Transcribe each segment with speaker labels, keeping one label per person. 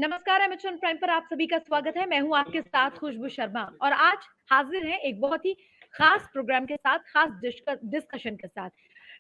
Speaker 1: नमस्कार, Amazon prime पर आप सभी का स्वागत है। मैं हूँ आपके साथ खुशबू शर्मा और आज हाज़िर हैं एक बहुत ही ख़ास प्रोग्राम के साथ, ख़ास डिस्कशन के साथ।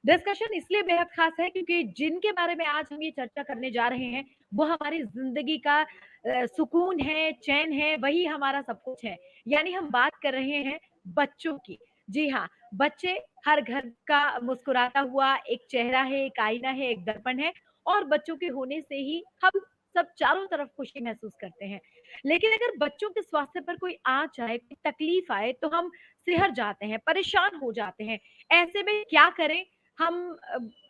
Speaker 1: डिस्कशन इसलिए बेहद ख़ास है क्योंकि जिनके बारे में आज हम ये चर्चा करने जा रहे हैं, वो हमारी ज़िंदगी का सुकून है, चैन है, वही हमारा सब कुछ है। यानी हम बात कर रहे हैं बच्चों की। जी हाँ, बच्चे हर घर का मुस्कुराता हुआ एक चेहरा है, एक आईना है, एक दर्पण है और बच्चों के होने से ही हम सब चारों तरफ खुशी महसूस करते हैं। लेकिन अगर बच्चों के स्वास्थ्य पर कोई आँच आए, कोई तकलीफ आए तो हम सिहर जाते हैं, परेशान हो जाते हैं। ऐसे में क्या करें? हम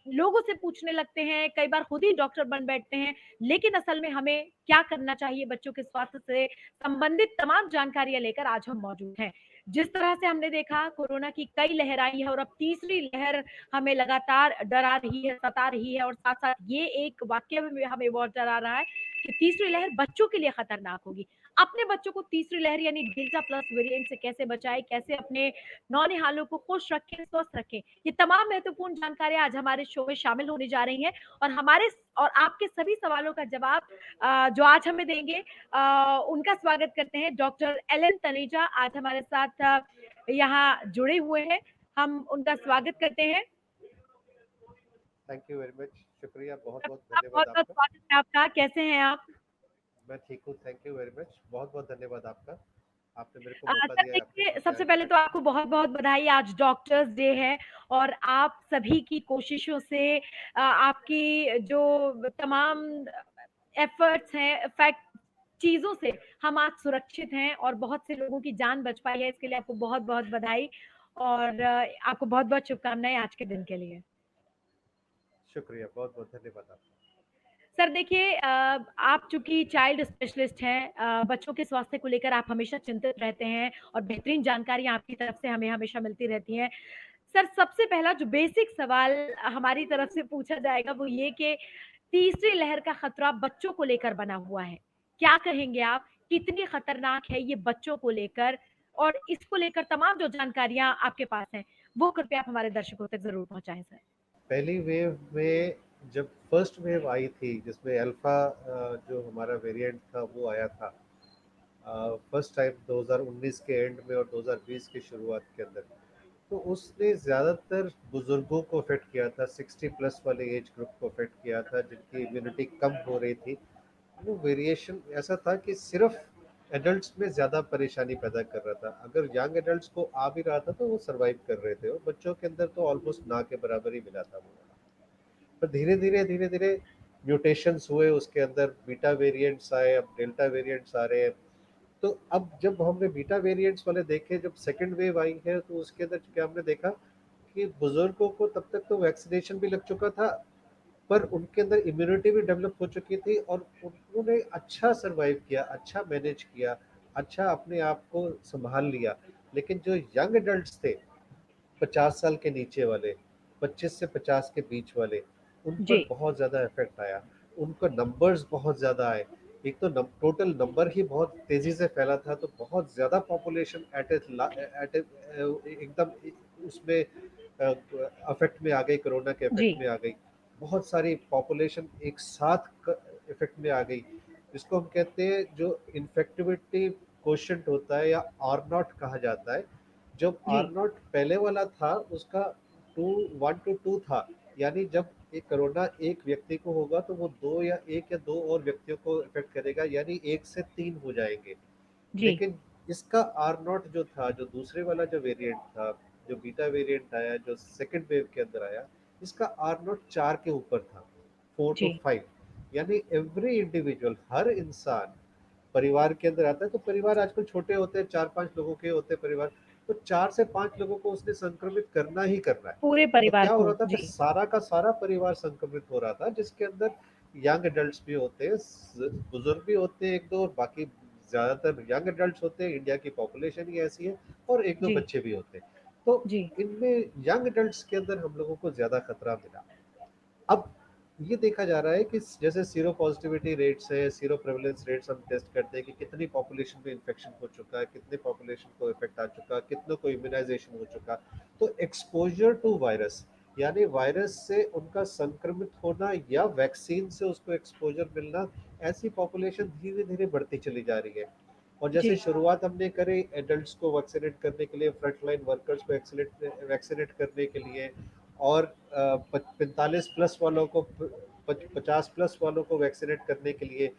Speaker 1: लोगों से पूछने लगते हैं, कई बार खुद ही डॉक्टर बन बैठते हैं, लेकिन असल में हमें क्या करना चाहिए बच्चों के स्वास्थ्य से संबंधित तमाम जानकारियाँ लेकर आज हम मौजूद हैं। जिस तरह से हमने देखा कोरोना की कई लहर आई है और अब तीसरी लहर हमें लगातार डरा रही है, सता रही है और साथ-साथ ये एक वाक़या भी हमें बहुत डरा रहा है कि तीसरी लहर बच्चों के लिए खतरनाक होगी। अपने बच्चों को तीसरी लहर यानी डेल्टा प्लस वेरिएंट से कैसे बचाएँ, कैसे अपने नौनिहालों को खुश रखें, स्वस्थ रखें, ये तमाम महत्वपूर्ण जानकारियाँ आज हमारे शो में शामिल होने जा रही हैं और हमारे और आपके सभी सवालों का जवाब जो आज हमें देंगे उनका स्वागत करते हैं डॉक्टर एलन तनेजा आज हमारे साथ यहाँ जुड़े हुए हैं। हम उनका स्वागत करते हैं।
Speaker 2: Thank you very much. शुक्रिया, बहुत-बहुत
Speaker 1: आपका
Speaker 2: धन्यवाद
Speaker 1: बहुत-बहुत
Speaker 2: आपका।
Speaker 1: स्वागत है आपका। कैसे हैं आप?
Speaker 2: मैं ठीक हूँ, थैंक यू वेरी मच। बहुत-बहुत धन्यवाद आपका। आपने मेरे को मौका
Speaker 1: सर
Speaker 2: दिया है आपके
Speaker 1: देखिए,
Speaker 2: शो पे
Speaker 1: सबसे
Speaker 2: आज
Speaker 1: पहले तो
Speaker 2: बैठने
Speaker 1: आपको
Speaker 2: का।
Speaker 1: बहुत-बहुत बधाई आज डॉक्टर्स डे है और आप सभी की कोशिशों से आपकी जो तमाम एफर्ट्स हैं, इफेक्ट चीज़ों से हम आज सुरक्षित हैं और बहुत से लोगों की जान बच पाई है, इसके लिए आपको बहुत-बहुत बधाई और आपको बहुत-बहुत शुभकामनाएँ आज के दिन के लिए।
Speaker 2: शुक्रिया, बहुत-बहुत धन्यवाद आपका।
Speaker 1: सर देखिए आप चूँकि चाइल्ड स्पेशलिस्ट हैं बच्चों के स्वास्थ्य को लेकर आप हमेशा चिंतित रहते हैं और बेहतरीन जानकारियाँ आपकी तरफ से हमें हमेशा मिलती रहती हैं। सर सबसे पहला जो बेसिक सवाल हमारी तरफ से पूछा जाएगा वो ये कि तीसरी लहर का खतरा बच्चों को लेकर बना हुआ है। क्या कहेंगे आप? कितनी खतरनाक है ये बच्चों को लेकर? और इसको लेकर तमाम जो जानकारियाँ आपके पास हैं, वो कृपया आप हमारे दर्शकों तक ज़रूर पहुँचाएँ सर।
Speaker 2: पहली वेव में जब फर्स्ट वेव आई थी जिसमें अल्फ़ा जो हमारा वेरिएंट था वो आया था। फर्स्ट टाइम 2019 के एंड में और 2020 की शुरुआत के अंदर। तो उसने ज़्यादातर बुज़ुर्गों को अफ़ेक्ट किया था, 60 प्लस वाले एज ग्रुप को अफ़ेक्ट किया था जिनकी इम्यूनिटी कम हो रही थी। वो वेरिएशन ऐसा था कि सिर्फ एडल्ट्स में ज़्यादा परेशानी पैदा कर रहा था। अगर यंग एडल्ट्स को आ भी रहा था तो वो सर्वाइव कर रहे थे और बच्चों के अंदर तो ऑलमोस्ट ना के बराबर ही मिला था वो। पर धीरे धीरे म्यूटेशंस हुए उसके अंदर, बीटा वेरिएंट्स आए, अब डेल्टा वेरिएंट्स आ रहे हैं। तो अब जब हमने बीटा वेरिएंट्स वाले देखे, जब सेकेंड वेव आई है तो उसके अंदर क्या हमने देखा कि बुजुर्गों को तब तक तो वैक्सीनेशन भी लग चुका था, पर उनके अंदर इम्यूनिटी भी डेवलप हो चुकी थी और उन्होंने अच्छा सरवाइव किया, अच्छा मैनेज किया, अच्छा अपने आप को संभाल लिया। लेकिन जो यंग एडल्ट्स थे, 50 साल के नीचे वाले, 25 से 50 के बीच वाले, उन
Speaker 1: जी,
Speaker 2: पर बहुत ज़्यादा इफेक्ट आया। उनका नंबर्स बहुत ज़्यादा आए। एक तो टोटल नंबर ही बहुत तेज़ी से फैला था, तो बहुत ज़्यादा पॉपुलेशन एट एकदम उसमें अफेक्ट में आ गई, कोरोना के
Speaker 1: जी,
Speaker 2: इफेक्ट में आ गई। बहुत सारी पॉपुलेशन एक साथ इफेक्ट में आ गई, जिसको हम कहते हैं जो इन्फेक्टिविटी कोशेंट होता है या आर नॉट कहा जाता है। जब
Speaker 1: जी,
Speaker 2: आर नॉट पहले वाला था उसका 1 to 2 था, यानी जब एक कोरोना एक व्यक्ति को होगा तो वो दो या एक या दो और व्यक्तियों को इफेक्ट करेगा, यानी 1 से 3 हो जाएंगे।
Speaker 1: जी,
Speaker 2: लेकिन इसका आर नॉट जो था, जो दूसरे वाला जो वेरिएंट था, जो बीटा वेरिएंट आया, जो सेकेंड वेव के अंदर आया, इसका आर नॉट 4 के ऊपर था, 4 to 5। यानी एवरी इंडिविजुअल, हर इंसान परिवार के अंदर आता है, तो परिवार आजकल छोटे होते हैं, 4-5 लोगों के होते हैं परिवार, तो 4 से 5 लोगों को उसने संक्रमित करना ही करना है।
Speaker 1: पूरे
Speaker 2: तो
Speaker 1: परिवार
Speaker 2: क्या हो
Speaker 1: को।
Speaker 2: रहा था, फिर
Speaker 1: जी,
Speaker 2: सारा का सारा परिवार संक्रमित हो रहा था, जिसके अंदर यंग एडल्ट्स भी होते हैं, बुजुर्ग भी होते हैं एक दो, और बाकी ज्यादातर यंग एडल्ट्स होते हैं। इंडिया की पॉपुलेशन ही ऐसी है, और एक दो
Speaker 1: जी,
Speaker 2: बच्चे भी होते हैं। तो
Speaker 1: जी।
Speaker 2: इनमें यंग एडल्ट्स के अंदर हम लोगों को ज्यादा खतरा मिला। अब ये देखा जा रहा है कि जैसे सीरो पॉजिटिविटी रेट्स है, सीरो प्रेवलेंस रेट्स हम टेस्ट करते हैं कि कितनी पॉपुलेशन में इन्फेक्शन हो चुका है, कितने पॉपुलेशन को इफेक्ट आ चुका, कितनों को इम्यूनाइजेशन हो चुका। तो एक्सपोजर टू वायरस, यानी वायरस से उनका संक्रमित होना या वैक्सीन से उसको एक्सपोजर मिलना, ऐसी पॉपुलेशन धीरे धीरे बढ़ती चली जा रही है। और जैसे
Speaker 1: जी,
Speaker 2: शुरुआत हमने करी एडल्ट्स को वैक्सीनेट करने के लिए, फ्रंटलाइन वर्कर्स को वैक्सीनेट करने के लिए, और 45 प्लस वालों को, 50 प्लस वालों को वैक्सीनेट करने के लिए,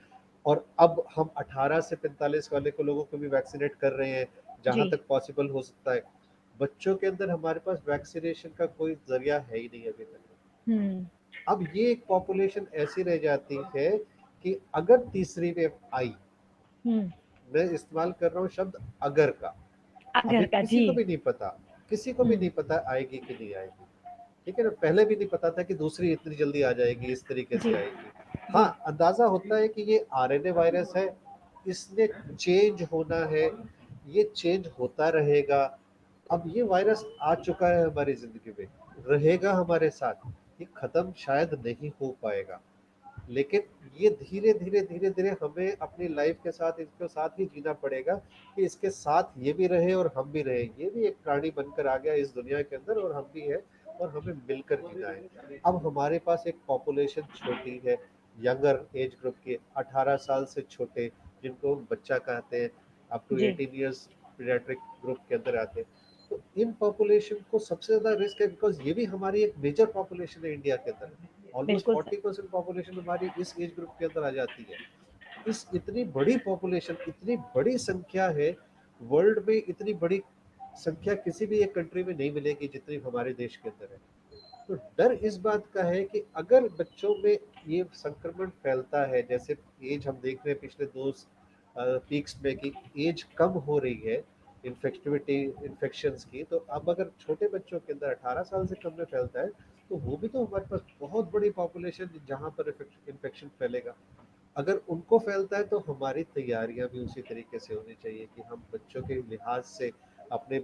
Speaker 2: और अब हम 18 से 45 वाले को लोगों को भी वैक्सीनेट कर रहे हैं
Speaker 1: जी।
Speaker 2: जहां तक पॉसिबल हो सकता है। बच्चों के अंदर हमारे पास वैक्सीनेशन का कोई जरिया है ही नहीं अभी तक।
Speaker 1: हुँ,
Speaker 2: अब ये एक पॉपुलेशन ऐसी रह जाती है कि अगर तीसरी वेव आई,
Speaker 1: हुँ।
Speaker 2: मैं इस्तेमाल कर रहा हूँ शब्द अगर का, अभी
Speaker 1: घर का,
Speaker 2: किसी
Speaker 1: जी।
Speaker 2: को भी नहीं पता, किसी को भी
Speaker 1: हुँ,
Speaker 2: नहीं पता आएगी कि नहीं आएगी। ठीक है ना, पहले भी नहीं पता था कि दूसरी इतनी जल्दी आ जाएगी, इस तरीके
Speaker 1: जी,
Speaker 2: से आएगी। हाँ,
Speaker 1: जी,
Speaker 2: अंदाजा होता है कि ये आरएनए वायरस है, इसने चेंज होना है, ये चेंज होता रहेगा। अब ये वायरस आ चुका है हमारी जिंदगी में, रहेगा हमारे साथ, ये खत्म शायद नहीं हो पाएगा, लेकिन ये धीरे धीरे धीरे धीरे हमें अपनी लाइफ के साथ इसके साथ ही जीना पड़ेगा कि इसके साथ ये भी रहे और हम भी रहे। ये भी एक प्राणी बनकर आ गया इस दुनिया के अंदर और हम भी है, और हमें मिलकर जीना है। अब हमारे पास एक पॉपुलेशन छोटी है, यंगर एज ग्रुप के, 18 साल से छोटे, जिनको हम बच्चा कहते हैं, अप टू
Speaker 1: जी,
Speaker 2: 18 ईयर्स पीडियाट्रिक ग्रुप के अंदर आते हैं। तो इन पॉपुलेशन को सबसे ज्यादा रिस्क है, बिकॉज ये भी हमारी एक मेजर पॉपुलेशन है इंडिया के अंदर। ऑलमोस्ट
Speaker 1: बिल्कुल सर।
Speaker 2: 40% पॉपुलेशन हमारी इस एज ग्रुप के अंदर आ जाती है। इस इतनी बड़ी पॉपुलेशन, इतनी बड़ी संख्या है, वर्ल्ड में इतनी बड़ी संख्या किसी भी एक कंट्री में नहीं मिलेगी जितनी हमारे देश के अंदर है। तो डर इस बात का है कि अगर बच्चों में ये संक्रमण फैलता है, जैसे एज हम देख रहे हैं पिछले दो पीक्स में कि एज कम हो रही है इन्फेक्टिविटी, इन्फेक्शंस की, तो अब अगर छोटे बच्चों के अंदर 18 साल से कम में फैलता है, तो वो भी तो हमारे पास बहुत बड़ी पॉपुलेशन जहाँ पर इन्फेक्शन फैलेगा। अगर उनको फैलता है तो हमारी तैयारियां भी उसी तरीके से होनी चाहिए कि हम बच्चों के लिहाज से अपने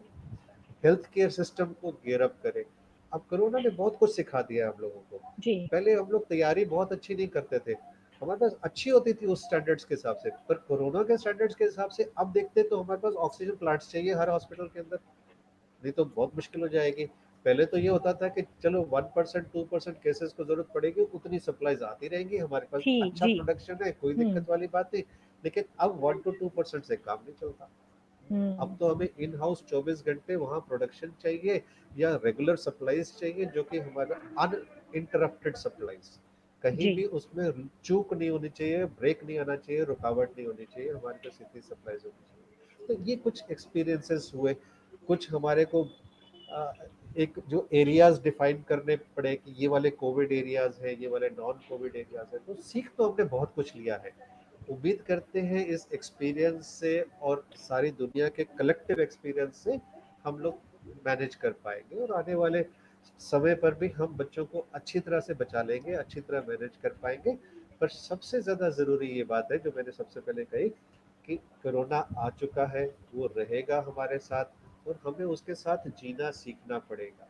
Speaker 2: हेल्थ केयर सिस्टम को गियर अप करें। अब कोरोना ने बहुत कुछ सिखा दिया हम लोगों को।
Speaker 1: जी,
Speaker 2: पहले हम लोग तैयारी बहुत अच्छी नहीं करते थे, हमारे पास अच्छी होती थी उस स्टैंडर्ड्स के हिसाब से, पर कोरोना के स्टैंडर्ड्स के हिसाब से अब देखते तो हमारे पास ऑक्सीजन प्लांट्स चाहिए हर हॉस्पिटल के अंदर, नहीं तो बहुत मुश्किल हो जाएगी। पहले तो ये होता था कि चलो 1% 2% केसेस को जरूरत पड़ेगी, उतनी सप्लाईज आती रहेंगी, हमारे पास
Speaker 1: जी,
Speaker 2: अच्छा
Speaker 1: जी।
Speaker 2: प्रोडक्शन है, कोई
Speaker 1: हुँ,
Speaker 2: दिक्कत वाली बात नहीं। लेकिन अब 1 to 2% से काम नहीं चलता। अब
Speaker 1: हुँ,
Speaker 2: तो हमें इन हाउस 24 घंटे वहाँ प्रोडक्शन चाहिए, या रेगुलर सप्लाईज चाहिए जो कि हमारा अनइंटरप्टेड सप्लाईज, कहीं
Speaker 1: जी,
Speaker 2: भी उसमें चूक नहीं होनी चाहिए, ब्रेक नहीं आना चाहिए, रुकावट नहीं होनी चाहिए, हमारे पास इतनी सप्लाईज होनी चाहिए। तो ये कुछ एक्सपीरियंसेस हुए, कुछ हमारे को अ, एक जो एरियाज डिफाइन करने पड़े कि ये वाले कोविड एरियाज हैं, ये वाले नॉन कोविड एरियाज हैं, तो सीख तो हमने बहुत कुछ लिया है। उम्मीद करते हैं इस एक्सपीरियंस से और सारी दुनिया के कलेक्टिव एक्सपीरियंस से हम लोग मैनेज कर पाएंगे, और आने वाले समय पर भी हम बच्चों को अच्छी तरह से बचा लेंगे, अच्छी तरह मैनेज कर पाएंगे। पर सबसे ज़्यादा ज़रूरी ये बात है जो मैंने सबसे पहले कही कि कोरोना आ चुका है, वो रहेगा हमारे साथ, और हमें उसके साथ जीना सीखना पड़ेगा।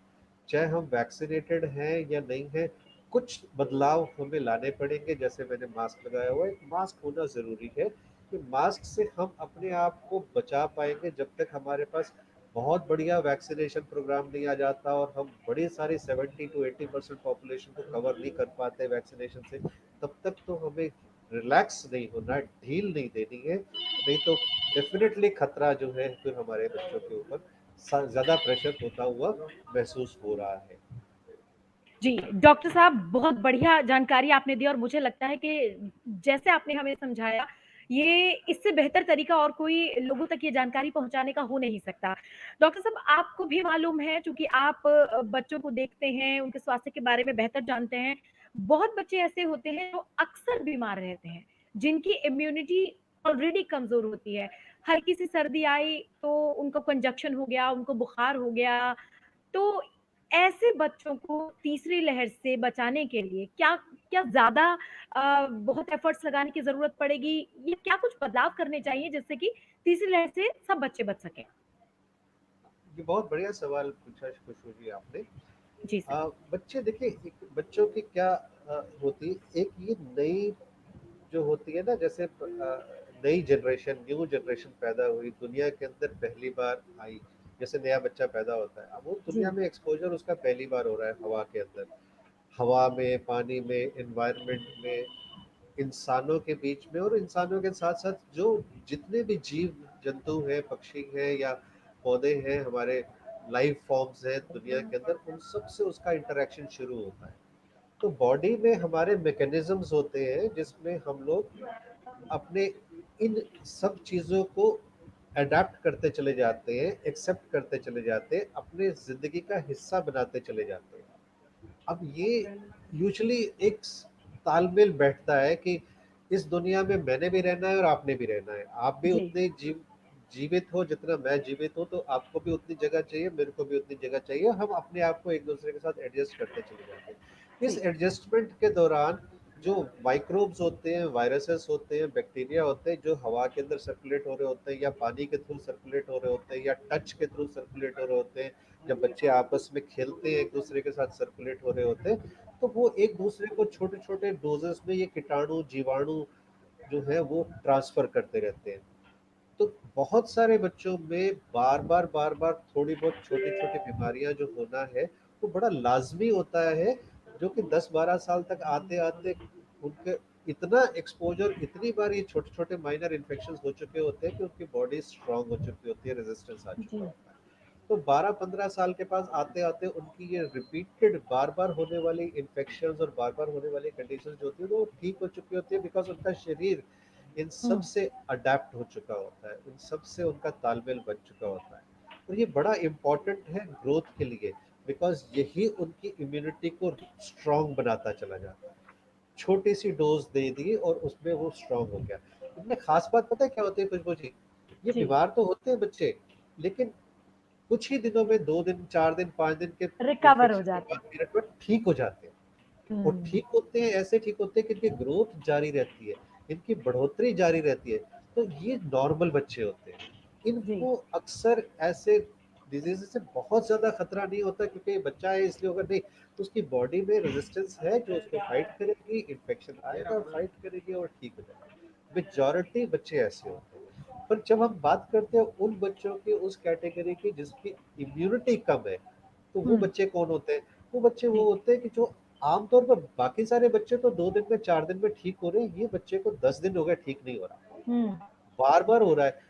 Speaker 2: चाहे हम वैक्सीनेटेड हैं या नहीं हैं, कुछ बदलाव हमें लाने पड़ेंगे। जैसे मैंने मास्क लगाया हुआ है, एक मास्क होना ज़रूरी है कि मास्क से हम अपने आप को बचा पाएंगे जब तक हमारे पास बहुत बढ़िया वैक्सीनेशन प्रोग्राम नहीं आ जाता और हम बड़ी सारी 70 to 80% पॉपुलेशन को कवर नहीं कर पाते वैक्सीनेशन से, तब तक तो हमें रिलैक्स नहीं होना, ढील नहीं देनी है। नहीं तो डेफिनेटली खतरा जो है फिर हमारे बच्चों के ऊपर ज़्यादा प्रेशर होता हुआ महसूस हो रहा है।
Speaker 1: जी, डॉक्टर साहब बहुत बढ़िया जानकारी आपने दी और मुझे लगता है कि जैसे आपने हमें समझाया, ये इससे बेहतर तरीका और कोई लोगों तक ये जानकारी पहुँचाने का हो नहीं सकता। डॉक्टर साहब आपको भी मालूम है चूँकि आप बच्चों को देखते हैं, उनके स्वास्थ्य के बारे में बेहतर जानते हैं। बहुत बच्चे ऐसे होते हैं जो अक्सर बीमार रहते हैं, जिनकी इम्यूनिटी ऑलरेडी कमज़ोर होती है। हल्की सी सर्दी आई तो उनको कंजक्शन हो गया, उनको बुखार हो गया, तो ऐसे बच्चों को तीसरी लहर से बचाने के लिए क्या क्या ज़्यादा बहुत एफर्ट्स लगाने की ज़रूरत पड़ेगी? या क्या कुछ बदलाव करने चाहिए जिससे कि तीसरी लहर से सब बच्चे बच सकें?
Speaker 2: ये बहुत बढ़िया सवाल पूछा खुशबू जी आपने।
Speaker 1: जी सर।
Speaker 2: बच्चे देखिए, एक बच्चों की क्या होती है, एक ये नई जो होती है ना, जैसे नई जनरेशन, न्यू जनरेशन पैदा हुई दुनिया के अंदर, पहली बार आई, जैसे नया बच्चा पैदा होता है, अब वो दुनिया
Speaker 1: जी,
Speaker 2: में एक्सपोजर उसका पहली बार हो रहा है, हवा के अंदर, हवा में, पानी में, एनवायरनमेंट में, इंसानों के बीच में और इंसानों के साथ साथ जो जितने भी जीव जंतु हैं, पक्षी हैं या पौधे हैं, हमारे लाइफ फॉर्म्स हैं दुनिया के अंदर, उन सब से उसका इंटरेक्शन शुरू होता है। तो बॉडी में हमारे मैकेनिज्म्स होते हैं जिसमें हम लोग अपने इन सब चीज़ों को अडेप्ट करते चले जाते हैं, एक्सेप्ट करते चले जाते हैं, अपने ज़िंदगी का हिस्सा बनाते चले जाते हैं। अब ये यूजुअली एक तालमेल बैठता है कि इस दुनिया में मैंने भी रहना है और आपने भी रहना है। आप भी
Speaker 1: जी
Speaker 2: उतने जीवित हो जितना मैं जीवित हूँ, तो आपको भी उतनी जगह चाहिए, मेरे को भी उतनी जगह चाहिए। हम अपने आप को एक दूसरे के साथ एडजस्ट करते चले जाते हैं। इस
Speaker 1: जी
Speaker 2: एडजस्टमेंट के दौरान जो माइक्रोब्स होते हैं, वायरसेस होते हैं, बैक्टीरिया होते हैं, जो हवा के अंदर सर्कुलेट हो रहे होते हैं या पानी के थ्रू सर्कुलेट हो रहे होते हैं या टच के थ्रू सर्कुलेट हो रहे होते हैं, जब बच्चे आपस में खेलते हैं एक दूसरे के साथ सर्कुलेट हो रहे होते हैं, तो वो एक दूसरे को छोटे छोटे डोजेस में ये कीटाणु जीवाणु जो है वो ट्रांसफर करते रहते हैं। तो बहुत सारे बच्चों में बार बार थोड़ी बहुत छोटी छोटी बीमारियां जो होना है वो बड़ा लाजमी होता है, जो कि 10-12 साल तक आते आते उनके इतना एक्सपोजर, इतनी बार ये छोटे छोटे माइनर इन्फेक्शन हो चुके होते हैं कि उनकी बॉडी स्ट्रांग हो चुकी होती है, रेजिस्टेंस आ
Speaker 1: जी
Speaker 2: चुका होता है। तो 12-15 साल के पास आते आते उनकी ये रिपीटेड बार बार होने वाली इन्फेक्शन और बार बार होने वाली कंडीशन जो होती है वो ठीक हो चुकी होती है, बिकॉज उनका शरीर इन सब
Speaker 1: हम्म
Speaker 2: से अडेप्ट हो चुका होता है, उन सब से उनका तालमेल बन चुका होता है। और ये बड़ा इम्पोर्टेंट है ग्रोथ के लिए, बिकॉज यही उनकी इम्यूनिटी को स्ट्रांग बनाता चला जाता है। छोटी सी डोज दे दी और उसमें वो स्ट्रांग हो गया। इनमें खास बात पता है क्या होती है खुशबू जी? ये
Speaker 1: जी
Speaker 2: बीमार तो होते हैं बच्चे, लेकिन कुछ ही दिनों में, 2 दिन 4 दिन 5 दिन के
Speaker 1: रिकवर हो
Speaker 2: इन्फेक्शन के
Speaker 1: जाते
Speaker 2: बाद पीरियड में ठीक हो जाते हैं।
Speaker 1: हैं।
Speaker 2: और ठीक होते हैं, ऐसे ठीक होते हैं कि इनकी ग्रोथ जारी रहती है, इनकी बढ़ोतरी जारी रहती है। तो ये नॉर्मल बच्चे होते हैं।
Speaker 1: जी
Speaker 2: इनको अक्सर ऐसे डिजीज से बहुत ज्यादा खतरा नहीं होता, क्योंकि ये बच्चा है इसलिए होगा नहीं, तो उसकी बॉडी में रेजिस्टेंस है जो उसको फाइट करेगी, इन्फेक्शन आएगा फाइट करेगी और ठीक हो जाएगा। मेजॉरिटी बच्चे ऐसे होते हैं। पर जब हम बात करते हैं उन बच्चों की, उस कैटेगरी की जिसकी इम्यूनिटी कम है, तो वो
Speaker 1: हम्म
Speaker 2: बच्चे कौन होते हैं? वो बच्चे वो
Speaker 1: जी
Speaker 2: होते हैं कि जो आमतौर पर, बाकी सारे बच्चे तो 2 दिन में 4 दिन में ठीक हो रहे हैं, ये बच्चे को 10 दिन हो गए ठीक नहीं हो रहा,
Speaker 1: हम्म
Speaker 2: बार बार हो रहा है।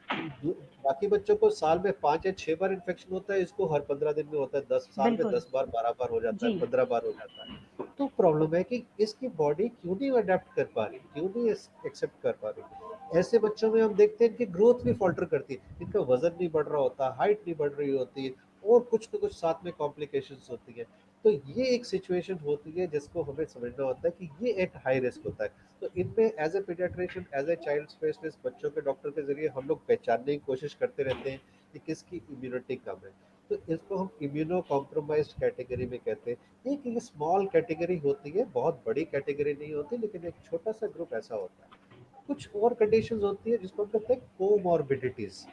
Speaker 2: बाकी बच्चों को साल में 5 या 6 बार इन्फेक्शन होता है, इसको हर 15 दिन में होता है, 10 साल में
Speaker 1: बिल्कुल
Speaker 2: 10 बार 12 बार हो जाता है,
Speaker 1: जी
Speaker 2: 15 बार हो जाता है। तो प्रॉब्लम है कि इसकी बॉडी क्यों नहीं अडेप्ट कर पा रही, क्यों नहीं एक्सेप्ट कर पा रही। ऐसे बच्चों में हम देखते हैं इनकी ग्रोथ भी फॉल्टर करती है, इनका वजन नहीं बढ़ रहा होता, हाइट नहीं बढ़ रही होती है, और कुछ ना कुछ साथ में कॉम्प्लिकेशंस होती है। तो ये एक सिचुएशन होती है जिसको हमें समझना होता है कि ये एक हाई रिस्क होता है। तो इनमें as a paediatrician, as a child specialist, बच्चों के डॉक्टर के जरिए हम लोग पहचानने की कोशिश करते रहते हैं कि किसकी इम्यूनिटी कम है। तो इसको हम इम्यूनो कॉम्प्रोमाइज्ड कैटेगरी में कहते हैं। एक ये स्मॉल कैटेगरी होती है, बहुत बड़ी कैटेगरी नहीं होती, लेकिन एक छोटा सा ग्रुप ऐसा होता है। कुछ और कंडीशंस होती है जिसको हम कहते हैं कोमॉर्बिडिटीज।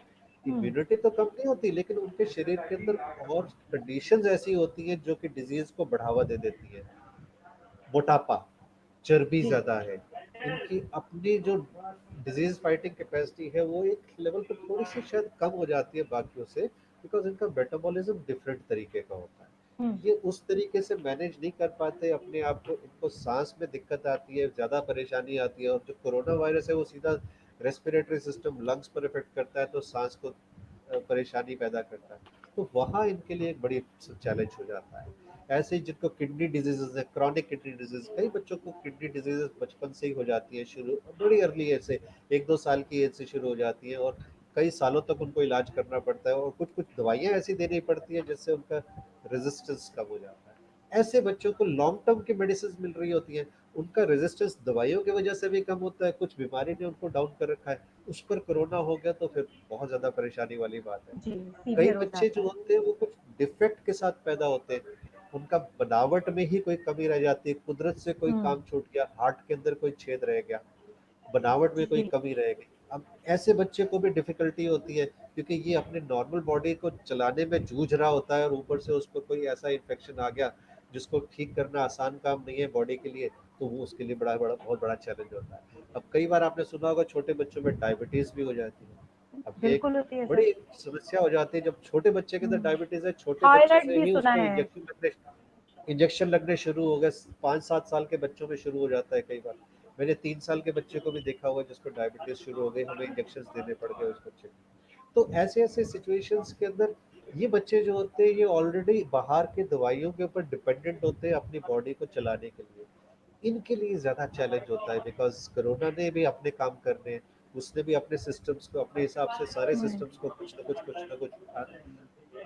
Speaker 1: हम्म
Speaker 2: इम्यूनिटी तो कम नहीं होती, लेकिन उनके शरीर के अंदर और कंडीशंस ऐसी होती हैं जो कि डिजीज को बढ़ावा दे देती है। मोटापा, चर्बी
Speaker 1: जी
Speaker 2: ज्यादा है, इनकी अपनी जो डिजीज फाइटिंग कैपेसिटी है वो एक लेवल पर थोड़ी सी शायद कम हो जाती है बाकियों से, बिकॉज इनका मेटाबॉलिज्म डिफरेंट तरीके का होता है।
Speaker 1: हम्म
Speaker 2: ये उस तरीके से मैनेज नहीं कर पाते अपने आप को, इनको सांस में दिक्कत आती है, ज़्यादा परेशानी आती है। और जो कोरोना वायरस है वो सीधा रेस्पिरेटरी सिस्टम, लंग्स पर इफेक्ट करता है, तो सांस को परेशानी पैदा करता है। तो वहाँ इनके लिए एक बड़ी चैलेंज हो जाता है। ऐसे ही जिनको किडनी डिजीजेज है, क्रॉनिक किडनी डिजीज, कई बच्चों को किडनी डिजीजेज बचपन से ही हो जाती है शुरू, बड़ी अर्ली एज से, 1-2 साल की एज से शुरू हो जाती है, और कई सालों तक उनको इलाज करना पड़ता है, और कुछ कुछ दवाइयाँ ऐसी देनी पड़ती है जिससे उनका रेजिस्टेंस कम हो जाता है। ऐसे बच्चों को लॉन्ग टर्म की मेडिसिन मिल रही होती हैं, उनका रेजिस्टेंस दवाइयों की वजह से भी कम होता है, कुछ बीमारी ने उनको डाउन कर रखा है, उस पर कोरोना हो गया तो फिर बहुत ज़्यादा परेशानी वाली बात है।
Speaker 1: जी
Speaker 2: कई
Speaker 1: सीवियर हो
Speaker 2: बच्चे
Speaker 1: जाता
Speaker 2: जो
Speaker 1: है
Speaker 2: होते हैं वो कुछ डिफेक्ट के साथ पैदा होते हैं, उनका बनावट में ही कोई कमी रह जाती है, कुदरत से कोई
Speaker 1: हम्म
Speaker 2: काम छूट गया, हार्ट के अंदर कोई छेद रह गया, बनावट में कोई
Speaker 1: जी
Speaker 2: कमी रह गई। अब ऐसे बच्चे को भी डिफिकल्टी होती है, क्योंकि ये अपने नॉर्मल बॉडी को चलाने में जूझ रहा होता है, और ऊपर से उसको कोई ऐसा इन्फेक्शन आ गया जिसको ठीक करना आसान काम नहीं है बॉडी के लिए, तो वो उसके लिए बड़ा बड़ा बहुत बड़ा चैलेंज होता है। अब कई बार आपने सुना होगा छोटे बच्चों में डायबिटीज भी हो जाती है। अब ये एक
Speaker 1: बिल्कुल होती है सर
Speaker 2: बड़ी समस्या हो जाती है जब छोटे बच्चे के अंदर
Speaker 1: हम्म
Speaker 2: डायबिटीज है, छोटे बच्चे
Speaker 1: थायराइड
Speaker 2: से
Speaker 1: भी
Speaker 2: ही
Speaker 1: सुना
Speaker 2: उसको
Speaker 1: है
Speaker 2: इंजेक्शन लगने शुरू हो गए, 5-7 साल के बच्चों में शुरू हो जाता है कई बार। मैंने 3 साल के बच्चे को भी देखा हुआ जिसको डायबिटीज शुरू हो गई, हमें इंजेक्शन देने पड़ गए उस बच्चे को। तो ऐसे ऐसे सिचुएशंस के अंदर ये बच्चे जो होते हैं ये ऑलरेडी बाहर के दवाइयों के ऊपर डिपेंडेंट होते हैं अपनी बॉडी को चलाने के लिए। इनके लिए ज़्यादा चैलेंज होता है बिकॉज कोरोना ने भी अपने काम करने हैं, उसने भी अपने सिस्टम्स को अपने हिसाब से सारे
Speaker 1: हम्म,
Speaker 2: सिस्टम्स को कुछ ना कुछ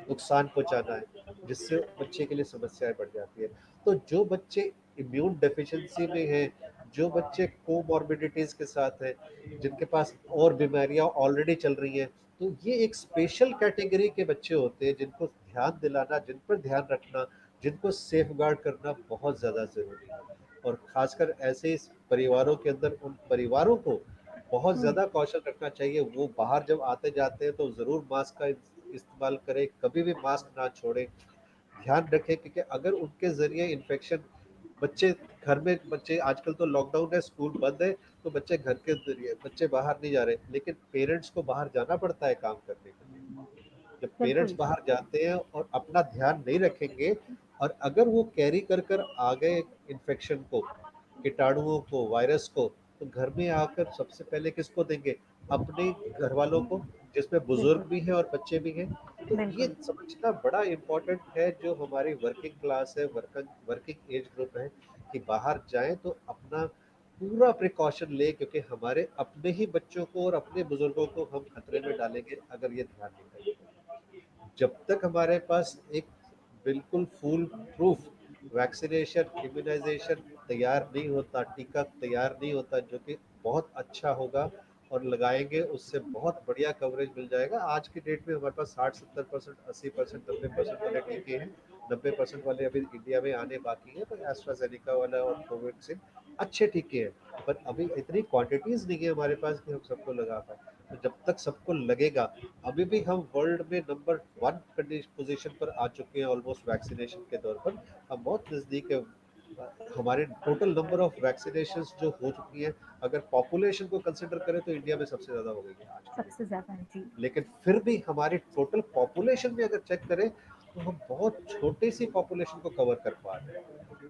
Speaker 2: नुकसान पहुंचाना है, जिससे बच्चे के लिए समस्याएं बढ़ जाती है। तो जो बच्चे इम्यून डेफिशिएंसी में हैं, जो बच्चे कोमॉर्बिडिटीज के साथ हैं, जिनके पास और बीमारियां ऑलरेडी चल रही हैं, तो ये एक स्पेशल कैटेगरी के बच्चे होते हैं जिनको ध्यान दिलाना, जिन पर ध्यान रखना, जिनको सेफ गार्ड करना बहुत ज़्यादा ज़रूरी है। और खासकर ऐसे इस परिवारों के अंदर उन परिवारों को बहुत
Speaker 1: हम्म,
Speaker 2: ज़्यादा कौशल रखना चाहिए। वो बाहर जब आते जाते हैं तो ज़रूर मास्क का इस्तेमाल करें, कभी भी मास्क ना छोड़ें। ध्यान रखें क्योंकि अगर उनके ज़रिए इन्फेक्शन बच्चे घर में, बच्चे आजकल तो लॉकडाउन है, स्कूल बंद है, तो बच्चे घर के जरिए, बच्चे बाहर नहीं जा रहे, लेकिन पेरेंट्स को बाहर जाना पड़ता है काम करने के लिए। जब पेरेंट्स
Speaker 1: बिल्कुल।
Speaker 2: बाहर जाते हैं और अपना ध्यान नहीं रखेंगे और अगर वो कैरी कर कर आ गए इन्फेक्शन को, कीटाणुओं को, वायरस को, तो घर में आकर सबसे पहले किसको देंगे? अपने घर वालों को, जिसमें बुजुर्ग
Speaker 1: बिल्कुल।
Speaker 2: भी हैं और बच्चे भी हैं। तो ये
Speaker 1: बिल्कुल।
Speaker 2: समझना बड़ा इम्पोर्टेंट है जो हमारी वर्किंग क्लास है, वर्किंग वर्किंग एज ग्रुप है, कि बाहर जाएं तो अपना पूरा प्रिकॉशन ले, क्योंकि हमारे अपने ही बच्चों को और अपने बुजुर्गों को हम खतरे में डालेंगे अगर ये ध्यान नहीं करेंगे। जब तक हमारे पास एक बिल्कुल फूल प्रूफ वैक्सीनेशन, इम्यूनाइजेशन तैयार नहीं होता, टीका तैयार नहीं होता जो कि बहुत अच्छा होगा और लगाएंगे उससे बहुत बढ़िया कवरेज मिल जाएगा। आज की डेट में हमारे पास 60-70%, 80%, 90% वाले टीके हैं। 90% वाले अभी इंडिया में आने बाकी है, तो एस्ट्राजेनिका वाला और कोविड अच्छे टीके हैं, पर अभी इतनी क्वांटिटीज नहीं है हमारे पास कि हम सबको लगा पाए। तो जब तक सबको लगेगा, अभी भी हम वर्ल्ड में नंबर 1 पोजीशन पर आ चुके हैं ऑलमोस्ट वैक्सीनेशन के तौर पर। हम बहुत नज़दीक है। हमारे टोटल नंबर ऑफ वैक्सीनेशन जो हो चुकी है, अगर पॉपुलेशन को कंसिडर करें तो इंडिया में सबसे ज़्यादा हो गई है आज की डेट
Speaker 1: सबसे ज्यादा है जी।
Speaker 2: में। लेकिन फिर भी हमारी टोटल पॉपुलेशन में अगर चेक करें तो हम बहुत छोटी सी पॉपुलेशन को कवर कर पा रहे हैं,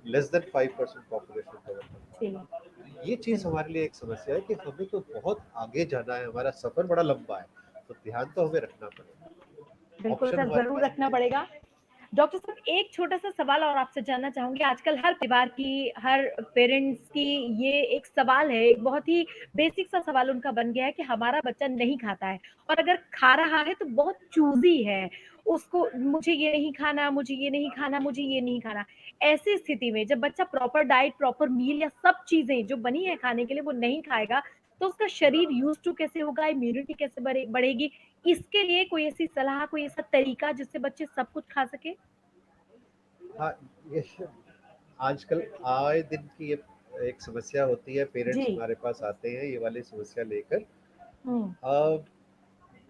Speaker 2: लेस देन 5% पॉपुलेशन कवर कर पा
Speaker 1: जी।
Speaker 2: रहे हैं। ये चीज़
Speaker 1: बिल्कुल।
Speaker 2: हमारे लिए एक समस्या है कि हमें तो बहुत आगे जाना है, हमारा सफ़र बड़ा लंबा है, तो ध्यान तो हमें रखना पड़ेगा।
Speaker 1: बिल्कुल
Speaker 2: ऑप्शन
Speaker 1: सर,
Speaker 2: हमारे
Speaker 1: ज़रूर
Speaker 2: पास
Speaker 1: रखना
Speaker 2: बड़े हैं।
Speaker 1: पड़ेगा। डॉक्टर साहब, एक छोटा-सा सवाल और आपसे जानना चाहूँगी। आजकल हर परिवार की, हर पेरेंट्स की ये एक सवाल है, एक बहुत ही बेसिक सा सवाल उनका बन गया है कि हमारा बच्चा नहीं खाता है, और अगर खा रहा है तो बहुत चूज़ी है। उसको मुझे ये नहीं खाना, मुझे ये नहीं खाना, मुझे ये नहीं खाना। ऐसी स्थिति में जब बच्चा प्रॉपर डाइट, प्रॉपर मील या सब चीज़ें जो बनी है खाने के लिए वो नहीं खाएगा, तो उसका शरीर यूज़्ड टू कैसे होगा, इम्यूनिटी कैसे बढ़ेगी? इसके लिए कोई ऐसी सलाह, कोई ऐसा तरीका जिससे बच्चे सब कुछ खा सकें?
Speaker 2: हाँ, ये आजकल आए दिन की ये एक समस्या होती है,
Speaker 1: जी।
Speaker 2: पेरेंट्स हमारे पास आते हैं ये वाली समस्या लेकर।
Speaker 1: हुँ,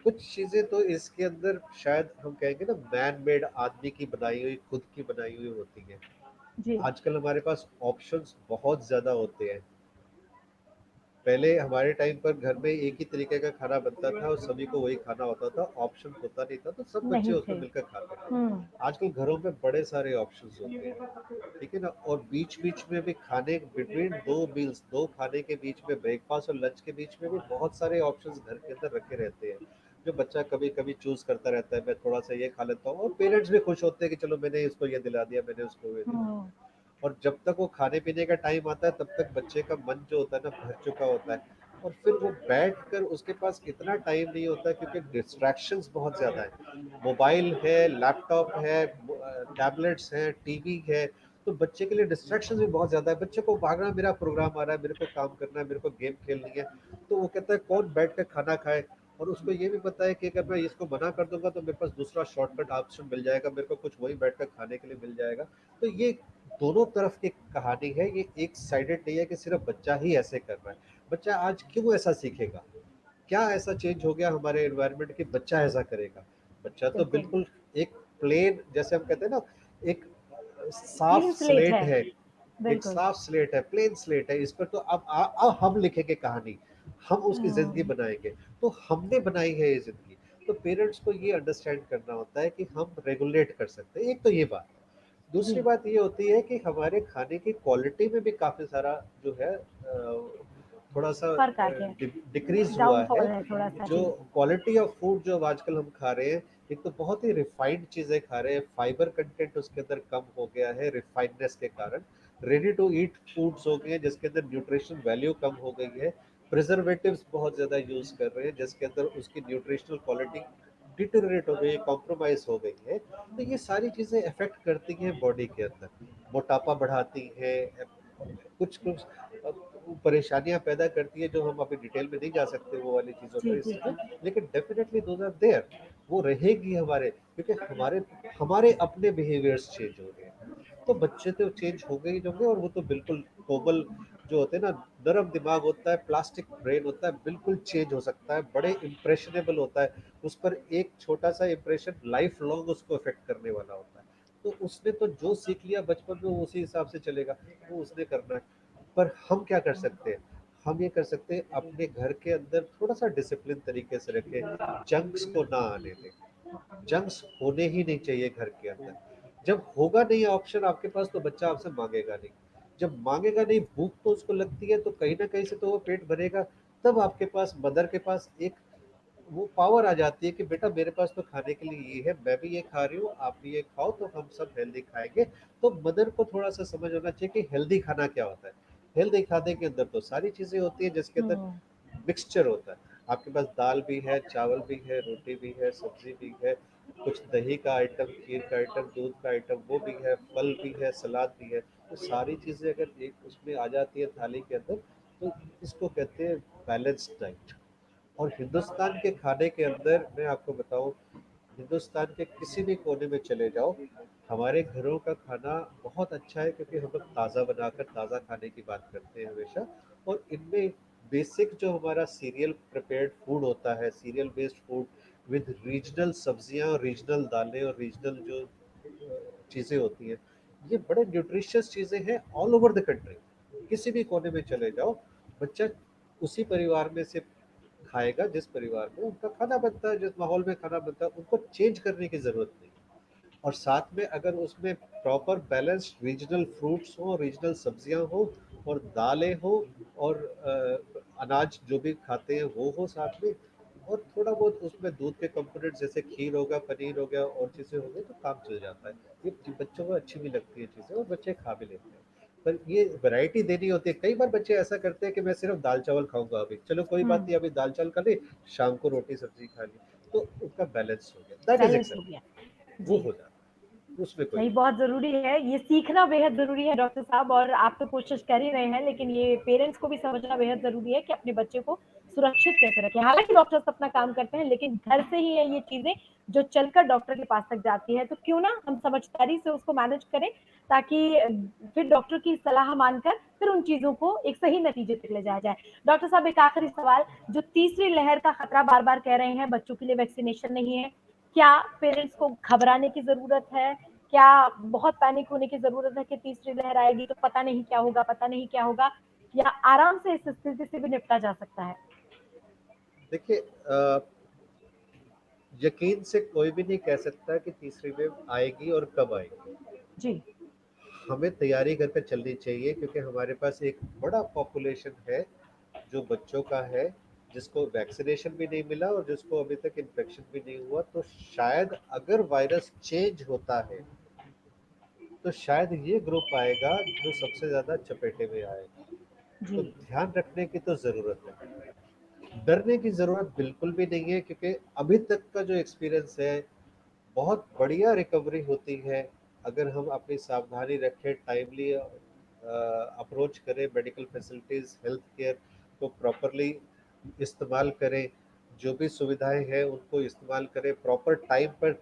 Speaker 2: कुछ चीज़ें तो इसके अंदर शायद हम कहेंगे ना मैन मेड, आदमी की बनाई हुई, खुद की बनाई हुई होती हैं।
Speaker 1: जी।
Speaker 2: आजकल हमारे पास ऑप्शंस बहुत ज़्यादा होते हैं। पहले हमारे टाइम पर घर में एक ही तरीके का खाना बनता था और सभी को वही खाना होता था, ऑप्शन होता नहीं था, तो सब बच्चे
Speaker 1: नहीं
Speaker 2: उसमें
Speaker 1: थे।
Speaker 2: मिलकर खाते थे।
Speaker 1: हुँ,
Speaker 2: आजकल घरों में बड़े सारे ऑप्शंस होते हैं, ठीक है ना? और बीच बीच में भी खाने, बिटवीन दो मील्स, दो खाने के बीच में, ब्रेकफास्ट और लंच के बीच में भी बहुत सारे ऑप्शंस घर के अंदर रखे रहते हैं, जो बच्चा कभी कभी चूज करता रहता है, मैं थोड़ा सा ये खा लेता हूँ, और पेरेंट्स भी खुश होते हैं कि चलो मैंने इसको ये दिला दिया, मैंने उसको ये दिला
Speaker 1: हुँ,
Speaker 2: दिया। और जब तक वो खाने पीने का टाइम आता है तब तक बच्चे का मन जो होता है ना भर चुका होता है, और फिर वो बैठ कर उसके पास इतना टाइम नहीं होता क्योंकि डिस्ट्रैक्शंस बहुत ज़्यादा है। मोबाइल है, लैपटॉप है, टैबलेट्स हैं, टीवी है, तो बच्चे के लिए डिस्ट्रैक्शन भी बहुत ज़्यादा है। बच्चे को भागना, मेरा प्रोग्राम आ रहा है, मेरे को काम करना है, मेरे को गेम खेलनी है, तो वो कहता है कौन बैठ कर खाना खाए। और उसको ये भी पता है कि अगर मैं इसको मना कर दूंगा तो मेरे पास दूसरा शॉर्टकट ऑप्शन मिल जाएगा, मेरे को कुछ वही बैठकर खाने के लिए मिल जाएगा। तो ये दोनों तरफ की कहानी है, ये एक साइडेड नहीं है कि सिर्फ बच्चा ही ऐसे कर रहा है। बच्चा आज क्यों ऐसा सीखेगा? क्या ऐसा चेंज हो गया हमारे एनवायरनमेंट कि बच्चा ऐसा करेगा? बच्चा तो
Speaker 1: बिल्कुल।
Speaker 2: बिल्कुल एक प्लेन, जैसे हम कहते हैं ना, एक साफ
Speaker 1: क्लीन स्लेट
Speaker 2: स्लेट
Speaker 1: है।
Speaker 2: है। एक
Speaker 1: बिल्कुल।
Speaker 2: साफ स्लेट है, प्लेन स्लेट है, इस पर तो अब हम लिखेंगे कहानी, हम उसकी जिंदगी
Speaker 1: हुँ,
Speaker 2: बनाएंगे। तो हमने बनाई है ये जिंदगी, तो पेरेंट्स को ये अंडरस्टैंड करना होता है कि हम रेगुलेट कर सकते हैं, एक तो ये बात।
Speaker 1: जी।
Speaker 2: दूसरी बात ये होती है कि हमारे खाने की क्वालिटी में भी काफ़ी सारा जो है थोड़ा सा
Speaker 1: फर्क आ गया है,
Speaker 2: डिक्रीज हुआ है।
Speaker 1: डाउनफॉल है थोड़ा सा
Speaker 2: जो
Speaker 1: जी।
Speaker 2: क्वालिटी ऑफ फूड जो अब आजकल हम खा रहे हैं, एक तो बहुत ही रिफाइंड चीजें खा रहे हैं, फाइबर कंटेंट उसके अंदर कम हो गया है रिफाइंडनेस के कारण। रेडी टू ईट फूड्स हो गए हैं जिसके अंदर न्यूट्रिशन वैल्यू कम हो गई है। प्रिजर्वेटिव्स बहुत ज्यादा यूज कर रहे हैं जिसके अंदर उसकी न्यूट्रिशनल क्वालिटी डिटेरियोरेट हो गई है, कॉम्प्रोमाइज हो गई है। तो ये सारी चीजें अफेक्ट करती हैं बॉडी के अंदर, मोटापा बढ़ाती है, कुछ कुछ परेशानियां पैदा करती है जो हम अभी डिटेल में नहीं जा सकते वो वाली चीजों
Speaker 1: जी,
Speaker 2: पर
Speaker 1: जी,
Speaker 2: इसमें।
Speaker 1: जी।
Speaker 2: लेकिन डेफिनेटली दोज आर देयर, वो रहेगी हमारे, क्योंकि हमारे हमारे अपने बिहेवियर्स चेंज हो रहे हैं। तो बच्चे तो चेंज हो गए ही होंगे, और वो तो बिल्कुल कोमल जो होते हैं ना, नरम दिमाग होता है, प्लास्टिक ब्रेन होता है, बिल्कुल चेंज हो सकता है, बड़े इम्प्रेशनेबल होता है। उस पर एक छोटा सा इम्प्रेशन लाइफ लॉन्ग उसको अफेक्ट करने वाला होता है। तो उसने तो जो सीख लिया बचपन में वो उसी हिसाब से चलेगा, वो उसने करना है। पर हम क्या कर सकते हैं? हम ये कर सकते हैं अपने घर के अंदर थोड़ा सा डिसिप्लिन तरीके से रखें, जंक्स को ना आने दें। जंक्स होने ही नहीं चाहिए घर के अंदर। जब होगा नहीं ऑप्शन आपके पास तो बच्चा आपसे मांगेगा नहीं। जब मांगेगा नहीं, भूख तो उसको लगती है तो कहीं ना कहीं से तो वो पेट भरेगा। तब आपके पास, मदर के पास एक वो पावर आ जाती है कि बेटा मेरे पास तो खाने के लिए ये है, मैं भी ये खा रही हूँ, आप भी ये खाओ तो हम सब हेल्दी खाएंगे। तो मदर को थोड़ा सा समझ होना चाहिए कि हेल्दी खाना क्या होता है। हेल्दी खाने के अंदर तो सारी चीजें होती है जिसके अंदर
Speaker 1: हुँ,
Speaker 2: मिक्सचर होता है। आपके पास दाल भी है, चावल भी है, रोटी भी है, सब्जी भी है, कुछ दही का आइटम, खीर का आइटम, दूध का आइटम वो भी है, फल भी है, सलाद भी है। तो सारी चीजें अगर एक उसमें आ जाती है थाली के अंदर, तो इसको कहते हैं बैलेंस्ड डाइट। और हिंदुस्तान के खाने के अंदर मैं आपको बताऊं, हिंदुस्तान के किसी भी कोने में चले जाओ, हमारे घरों का खाना बहुत अच्छा है, क्योंकि हम लोग ताज़ा बनाकर ताज़ा खाने की बात करते हैं हमेशा। और इनमें बेसिक जो हमारा सीरियल प्रिपेयर्ड फूड होता है, serial based food with regional सब्जियां और रीजनल दालें और रीजनल जो चीज़ें होती हैं, ये बड़े न्यूट्रिशियस चीज़ें हैं ऑल ओवर द कंट्री। किसी भी कोने में चले जाओ, बच्चा उसी परिवार में से खाएगा जिस परिवार में उनका खाना बनता है, जिस माहौल में खाना बनता है। उनको चेंज करने की ज़रूरत नहीं। और साथ में अगर उसमें प्रॉपर बैलेंस्ड रीजनल फ्रूट्स हो, रीजनल सब्जियां हो, और दालें हो, और अनाज जो भी खाते हैं वो हो साथ में, और थोड़ा बहुत उसमें दूध के कंपोनेंट जैसे खीर होगा, पनीर हो गया, और चीज़ें हो गई, तो काम चल जाता है। ये बच्चों को अच्छी भी लगती है चीज़ें और बच्चे खा भी लेते हैं। पर ये वैरायटी देनी होती है। कई बार बच्चे ऐसा करते हैं कि मैं सिर्फ दाल चावल खाऊंगा, अभी चलो कोई बात
Speaker 1: हुँ,
Speaker 2: नहीं, अभी दाल चावल खा ली, शाम को रोटी सब्जी खा ली, तो उनका बैलेंस हो गया, दैट इज
Speaker 1: बैलेंस हो गया।
Speaker 2: एक्सेप्ट, वो
Speaker 1: जी।
Speaker 2: हो जाता है, उसमें कोई
Speaker 1: नहीं,
Speaker 2: दिक्कत
Speaker 1: बहुत ज़रूरी है, ये सीखना बेहद ज़रूरी है डॉक्टर साहब और आप तो कोशिश कर ही रहे हैं, लेकिन ये पेरेंट्स को भी समझना बेहद ज़रूरी है कि अपने बच्चे को सुरक्षित कैसे रखें। हालाँकि डॉक्टर्स अपना काम करते हैं, लेकिन घर से ही है ये चीज़ें जो चलकर डॉक्टर के पास तक जाती है, तो क्यों ना हम समझदारी से उसको मैनेज करें ताकि फिर डॉक्टर की सलाह मानकर फिर उन चीज़ों को एक सही नतीजे तक ले जाया जाए। डॉक्टर साहब एक आखिरी सवाल, जो तीसरी लहर का खतरा बार-बार कह रहे हैं, बच्चों के लिए वैक्सीनेशन नहीं है, क्या पेरेंट्स को घबराने की ज़रूरत है? क्या बहुत पैनिक होने की ज़रूरत है कि तीसरी लहर आएगी तो पता नहीं क्या होगा, पता नहीं क्या होगा, या आराम से इस स्थिति से भी निपटा जा सकता है?
Speaker 2: देखिए, यकीन से कोई भी नहीं कह सकता कि तीसरी वेव आएगी और कब आएगी।
Speaker 1: जी,
Speaker 2: हमें तैयारी करके चलनी चाहिए, क्योंकि हमारे पास एक बड़ा पॉपुलेशन है जो बच्चों का है, जिसको वैक्सीनेशन भी नहीं मिला और जिसको अभी तक इन्फेक्शन भी नहीं हुआ। तो शायद अगर वायरस चेंज होता है तो शायद ये ग्रुप आएगा जो सबसे ज्यादा चपेटे में आएगा। तो
Speaker 1: जी,
Speaker 2: ध्यान रखने की तो जरूरत है, डरने की जरूरत बिल्कुल भी नहीं है, क्योंकि अभी तक का जो एक्सपीरियंस है, बहुत बढ़िया रिकवरी होती है। अगर हम अपनी सावधानी रखें, टाइमली अप्रोच करें, मेडिकल फैसिलिटीज़, हेल्थ केयर को प्रॉपरली इस्तेमाल करें, जो भी सुविधाएं हैं उनको इस्तेमाल करें, प्रॉपर टाइम पर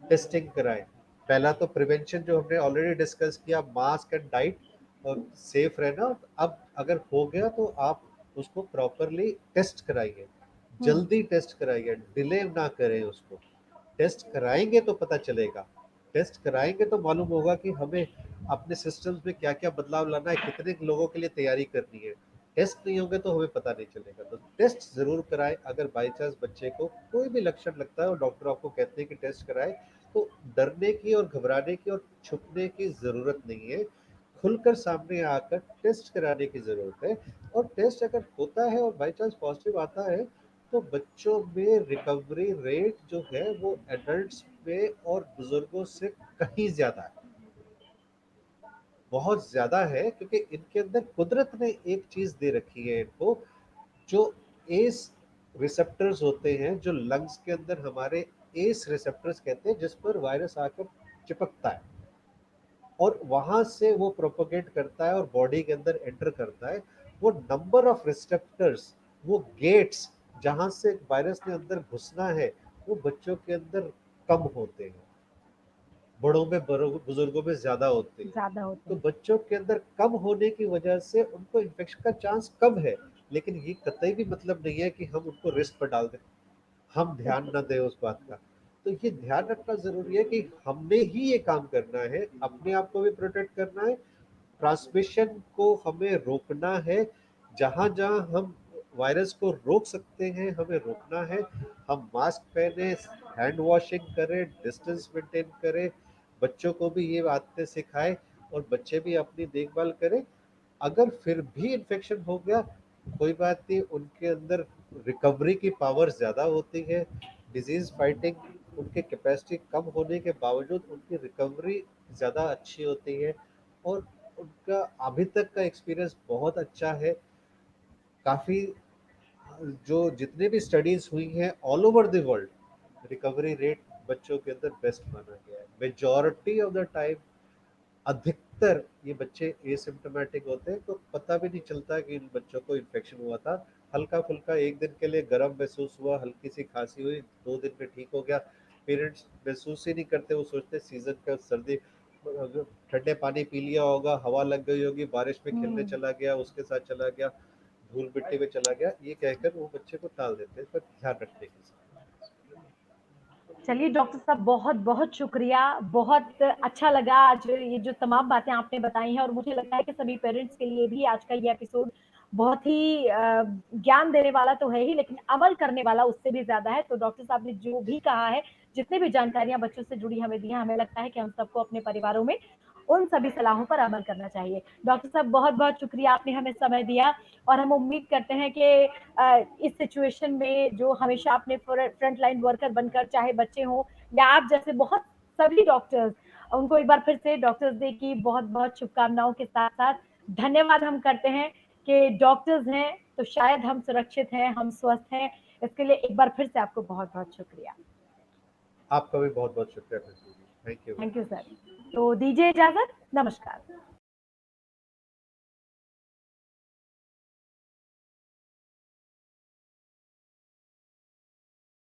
Speaker 2: टेस्टिंग कराएं। पहला तो प्रिवेंशन जो हमने ऑलरेडी डिस्कस किया, मास्क एंड डाइट, और सेफ रहना। अब अगर हो गया तो आप उसको प्रॉपरली टेस्ट कराइए,
Speaker 1: हुँ,
Speaker 2: जल्दी टेस्ट कराइए, डिले ना करें उसको। टेस्ट कराएंगे तो पता चलेगा, टेस्ट कराएंगे तो मालूम होगा कि हमें अपने सिस्टम्स में क्या क्या बदलाव लाना है, कितने लोगों के लिए तैयारी करनी है। टेस्ट नहीं होंगे तो हमें पता नहीं चलेगा। तो टेस्ट जरूर कराएं। अगर बाई चांस बच्चे को कोई भी लक्षण लगता है और डॉक्टर आपको कहते हैं कि टेस्ट कराएं, तो डरने की और घबराने की और छुपने की जरूरत नहीं है। खुलकर सामने आकर टेस्ट कराने की जरूरत है। और टेस्ट अगर होता है और बाई चांस पॉजिटिव आता है तो बच्चों में रिकवरी रेट जो है वो एडल्ट्स में और बुजुर्गों से कहीं ज्यादा है, बहुत ज्यादा है, क्योंकि इनके अंदर कुदरत ने एक चीज दे रखी है इनको, जो एस रिसेप्टर्स होते हैं, जो लंग्स के अंदर हमारे एस रिसेप्टर्स कहते हैं, जिस पर वायरस आकर चिपकता है और वहां से वो प्रोपोगेट करता है और बॉडी के अंदर एंटर करता है। वो नंबर ऑफ रिसेप्टर्स, वो गेट्स जहां से वायरस ने अंदर घुसना है, वो बच्चों के अंदर कम होते हैं, बड़ों में बुजुर्गों में ज्यादा होते हैं।
Speaker 1: ज्यादा होते
Speaker 2: तो
Speaker 1: हैं।
Speaker 2: बच्चों के अंदर कम होने की वजह से उनको इन्फेक्शन का चांस कम है, लेकिन ये कतई भी मतलब नहीं है कि हम उनको रिस्क पर डाल दें, हम ध्यान
Speaker 1: बिल्कुल।
Speaker 2: न दें उस बात का। तो ये ध्यान रखना जरूरी है कि हमने ही ये काम करना है, अपने आप को भी प्रोटेक्ट करना है, ट्रांसमिशन को हमें रोकना है। जहां जहां हम वायरस को रोक सकते हैं हमें रोकना है। हम मास्क पहने, हैंड वॉशिंग करें, डिस्टेंस मेंटेन करें, बच्चों को भी ये आदतें सिखाएं और बच्चे भी अपनी देखभाल करें। अगर फिर भी इन्फेक्शन हो गया, कोई बात नहीं, उनके अंदर रिकवरी की पावर ज़्यादा होती है, डिजीज फाइटिंग उनके कैपेसिटी कम होने के बावजूद उनकी रिकवरी ज़्यादा अच्छी होती है। और उनका अभी तक का एक्सपीरियंस बहुत अच्छा है। काफ़ी जो जितने भी स्टडीज हुई हैं all over the world, recovery rate बच्चों के अंदर बेस्ट माना गया है। मेजॉरिटी ऑफ द टाइम, अधिकतर ये बच्चे एसिम्टोमेटिक होते हैं, तो पता भी नहीं चलता कि इन बच्चों को इन्फेक्शन हुआ था। हल्का फुल्का एक दिन के लिए गर्म महसूस हुआ, हल्की सी खांसी हुई, 2 दिन में ठीक हो गया। पेरेंट्स महसूस ही नहीं करते, वो सोचते सीजन का सर्दी, ठंडे पानी पी लिया होगा, हवा लग गई होगी, बारिश में खेलने
Speaker 1: हम्म।
Speaker 2: चला गया, उसके साथ चला गया, धूल मिट्टी में चला गया, ये कहकर वो बच्चे को टाल देते हैं। पर ध्यान रखने की
Speaker 1: चलिए डॉक्टर साहब, बहुत बहुत शुक्रिया। बहुत अच्छा लगा आज ये जो तमाम बातें आपने बताई हैं, और मुझे लगता है कि सभी पेरेंट्स के लिए भी आज का ये एपिसोड बहुत ही ज्ञान देने वाला तो है ही, लेकिन अमल करने वाला उससे भी ज्यादा है। तो डॉक्टर साहब ने जो भी कहा है, जितने भी जानकारियां बच्चों से जुड़ी हमें दी हैं, हमें लगता है कि हम सबको अपने परिवारों में उन सभी सलाहों पर अमल करना चाहिए। डॉक्टर साहब, बहुत बहुत शुक्रिया, आपने हमें समय दिया। और हम उम्मीद करते हैं कि इस सिचुएशन में जो हमेशा आपने फ्रंट लाइन वर्कर बनकर, चाहे बच्चे हों या आप जैसे बहुत सभी डॉक्टर्स, उनको एक बार फिर से डॉक्टर्स डे की बहुत बहुत शुभकामनाओं के साथ साथ धन्यवाद हम करते हैं कि डॉक्टर्स हैं तो शायद हम सुरक्षित हैं, हम स्वस्थ हैं। इसके लिए एक बार फिर से आपको बहुत बहुत शुक्रिया।
Speaker 2: आपका भी बहुत बहुत शुक्रिया। Thank you.
Speaker 1: Thank you sir. तो दीजिए इजाजत, नमस्कार।